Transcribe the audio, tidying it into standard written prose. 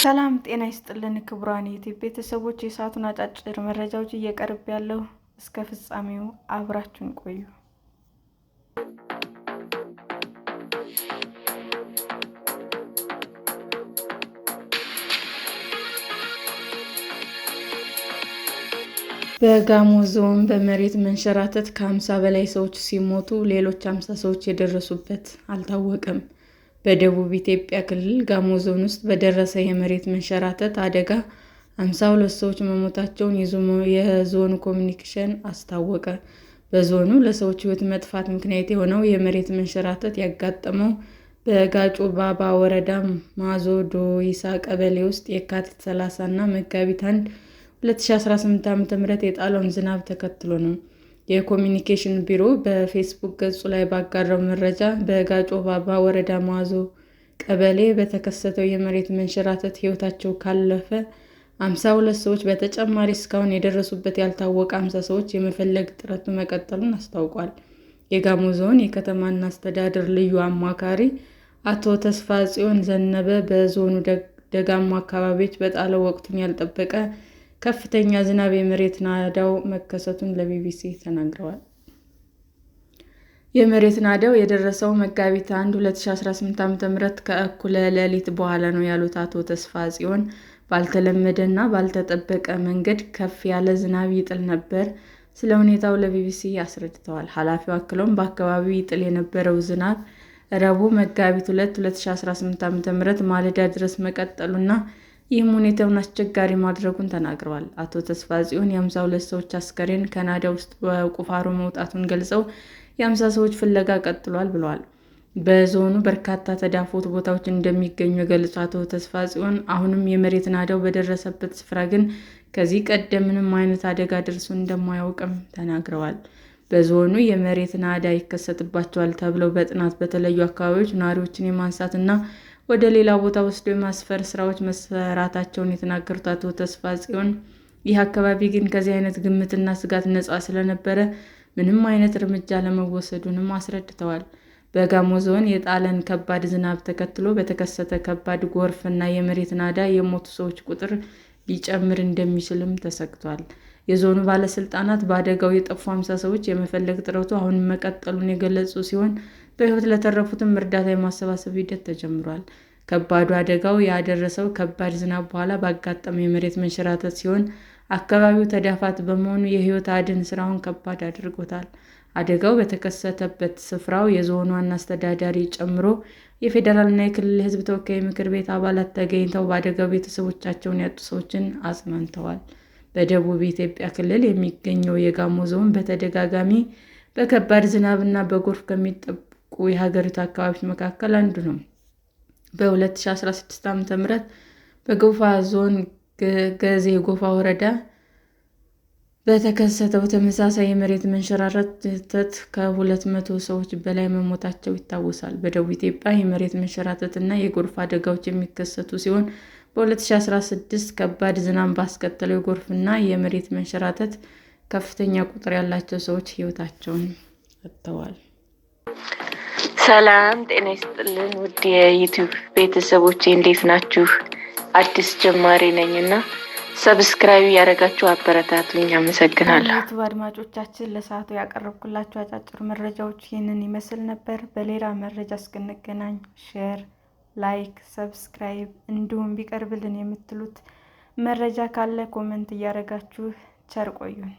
ሰላም ጤና ይስጥልን ክቡራን የዩቲዩብ ቤተሰቦች፣ የሰዓቱን አጫጭር መረጃዎች እየቀርብ ያለው እስከ ፍጻሜው አብራችሁን ቆዩ። በጋሞ ዞን በመሬት መንሸራተት ከ50 በላይ ሰዎች ሲሞቱ ሌሎች 50 ሰዎች የደረሱበት አልታወቀም። በደቡብ ኢትዮጵያ ክልል ጋሞ ዞን ውስጥ በደረሰ የመሬት መንሸራተት አደጋ 52 ሰዎች መሞታቸውን የዞኑ ኮሚኒኬሽን አስታወቀ። በዞኑ ለሰዎች ሕይወት መጥፋት ምክንያት የሆነው የመሬት መንሸራተት ያጋጠመው በጋጮ ባባ ወረዳ ማዞ ዶይሳ ቀበሌ ውስጥ የካቲት 30 እና መጋቢት 1 2018 ዓ.ም የጣለውን ዝናብ ተከትሎ ነው። የኮሚኒኬሽን ቢሮ በፌስቡክ ገጹ ላይ ባጋራው መረጃ በጋጮ ባባ ወረዳ ማዞ ቀበሌ በተከሰተው የመሬት መንሸራተት ሕይወታቸው ካለፈ 52 ሰዎች በተጨማሪ እስካሁን የደረሱበት ያልታወቀ 50 ሰዎች የመፈለግ ጥረቱ መቀጠሉን አስታውቋል። የጋሞ ዞን የከተማና አስተዳደር ልዩ አማካሪ አቶ ተስፋጽዮን ዘነበ በዞኑ ደጋማ አካባቢዎች በጣለው ወቅቱን ያልጠበቀ ከፍተኛ ዝናብ የመሬት ናዳው መከሰቱን ለቢቢሲ ተናግረዋል። የመሬት ናዳው የደረሰው መጋቢት 1 2018 ዓ.ም ከእኩለ ሌሊት በኋላ ነው ያሉት አቶ ተስፋጽዮን ባልተለመደ እና ባልተጠበቀ መንገድ ከፍ ያለ ዝናብ ይጥል ነበር ስለ ሁኔታው ለቢቢሲ አስረድተዋል። ኃላፊው አክለውም በአካባቢው ይጥል የነበረው ዝናብ ረቡዕ መጋቢት 2 2018 ዓ.ም ማለዳ ድረስ መቀጠሉና ይህም ሁኔታውን አስቸጋሪ ማድረጉን ተናግረዋል። አቶ ተስፋጽዮን የ52 ሰዎች አስከሬን ከናዳ ውስጥ በቁፋሮ መውጣቱን ገልጸው የ50 ሰዎች ፍለጋ ቀጥሏል ብለዋል። በዞኑ በርካታ ተዳፋት ቦታዎች እንደሚገኙ የገለጹት አቶ ተስፋጽዮን አሁንም የመሬት ናዳው በደረሰበት ስፍራ ግን ከዚህ ቀደም ምንም አይነት አደጋ ደርሶ እንደማያውቅም ተናግረዋል። በዞኑ የመሬት ናዳ ይከሰትባቸዋል ተብለው በጥናት በተለዩ አካባቢዎች ነዋሪዎችን የማንሳት እና ወደ ሌላ ቦታ ወስዶ የማስፈር ስራዎች መሰራታቸውን የተናገሩት አቶ ተስፋጽዮን ይህ አካባቢ ግን ከዚህ አይነት ግምትና ስጋት ነፃ ስለነበረ ምንም አይነት እርምጃ ለመወሰዱንም አስረድተዋል። በጋሞ ዞን የጣለን ከባድ ዝናብ ተከትሎ በተከሰተ ከባድ ጎርፍ እና የመሬት ናዳ የሞቱ ሰዎች ቁጥር ሊጨምር እንደሚችልም ተሰግቷል። የዞኑ ባለስልጣናት በአደጋው የጠፉ 50 ሰዎች የመፈለግ ጥረቱ አሁንም መቀጠሉን የገለጹ ሲሆን በሕይወት ለተረፉትም እርዳታ የማሰባሰብ ሂደት ተጀምሯል። ከባዱ አደጋው ያደረሰው ከባድ ዝናብ በኋላ ባጋጠመ የመሬት መንሸራተት ሲሆን አካባቢው ተዳፋት በመሆኑ የሕይወት አድን ስራውን ከባድ አድርጎታል። አደጋው በተከሰተበት ስፍራው የዞኑ ዋና አስተዳዳሪ ጨምሮ የፌዴራልና የክልል የሕዝብ ተወካዮች ምክር ቤት አባላት ተገኝተው በአደጋው ቤተሰቦቻቸውን ያጡ ሰዎችን አጽናንተዋል። በደቡብ ኢትዮጵያ ክልል የሚገኘው የጋሞ ዞን በተደጋጋሚ በከባድ ዝናብ እና በጎርፍ ከሚጠቁ የሀገሪቱ አካባቢዎች መካከል አንዱ ነው። በ2016 ዓ.ም በጎፋ ዞን ገዜ ጎፋ ወረዳ በተከሰተው ተመሳሳይ የመሬት መንሸራተት ከ200 ሰዎች በላይ መሞታቸው ይታወሳል። በደቡብ ኢትዮጵያ የመሬት መንሸራተት እና የጎርፍ አደጋዎች የሚከሰቱ ሲሆን በ2016 ከባድ ዝናብ ባስከተለው የጎርፍና የመሬት መንሸራተት ከፍተኛ ቁጥር ያላቸው ሰዎች ሕይወታቸውን አጥተዋል። ሰላም ጤና ይስጥልን ውድ የዩቲዩብ ቤተሰቦቼ እንዴት ናችሁ? አዲስ ጀማሪ ነኝና ሰብስክራይብ ያደረጋችሁ አበረታቱኝ። አመሰግናለሁ። ዩቲዩብ አድማጮቻችን ለሰዓቱ ያቀረብኩላችሁ አጫጭር መረጃዎች ይህንን ይመስል ነበር። በሌላ መረጃ እስክንገናኝ ሼር፣ ላይክ፣ ሰብስክራይብ እንዲሁም ቢቀርብልን የምትሉት መረጃ ካለ ኮሜንት እያደረጋችሁ ቸር ቆዩን።